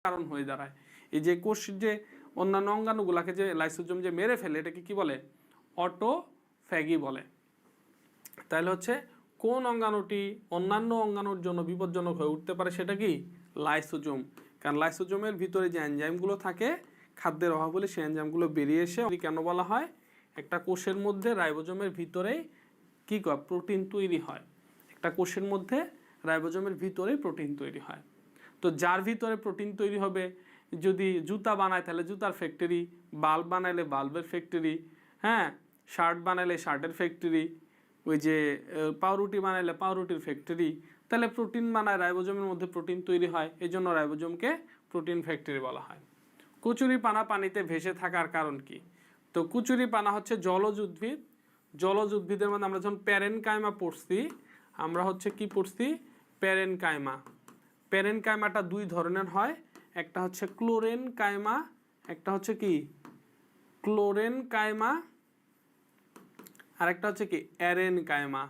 কারণ হয়ে দাঁড়ায়। এই যে কোষের যে অন্যান্য অঙ্গাণুগুলাকে যে লাইসোজোম যে মেরে ফেলে এটাকে কি বলে? অটোফ্যাগি বলে। তাহলে হচ্ছে কোন অঙ্গাণুটি অন্যান্য অঙ্গাণুর জন্য বিপজ্জনক হয়ে উঠতে পারে সেটা কি? লাইসোজোম। কারণ লাইসোজোমের ভিতরে যে এনজাইমগুলো থাকে খাদ্যের অভাব হলে সেই এনজাইমগুলো বেরিয়ে এসে কেন বলা হয় একটা কোষের মধ্যে রাইবোজোমের ভিতরেই কি কয় প্রোটিন তৈরি হয়। একটা কোষের মধ্যে রাইবোজোমের ভিতরেই প্রোটিন তৈরি হয়। তো যার ভিতরে প্রোটিন তৈরি হবে, যদি জুতা বানায় তাহলে জুতার ফ্যাক্টরি, বাল্ব বানাইলে বাল্বের ফ্যাক্টরি, হ্যাঁ, শার্ট বানাইলে শার্টের ফ্যাক্টরি, ওই যে পাউরুটি বানাইলে পাউরুটির ফ্যাক্টরি। তাহলে প্রোটিন বানায় রাইবোজোমের মধ্যে প্রোটিন তৈরি হয়, এই জন্য রাইবোজোমকে প্রোটিন ফ্যাক্টরি বলা হয়। কচুরিপানা পানিতে ভেসে থাকার কারণ কি? তো কচুরিপানা হচ্ছে জলজ উদ্ভিদ। জলজ উদ্ভিদের মধ্যে আমরা যখন প্যারেনকাইমা পড়ছি, আমরা হচ্ছে কি পড়ছি? প্যারেনকাইমা। প্যারেনকাইমাটা দুই ধরনের হয়, একটা হচ্ছে ক্লোরেনকাইমা, একটা হচ্ছে কি ক্লোরেনকাইমা, আর একটা হচ্ছে কি অ্যারেনকাইমা।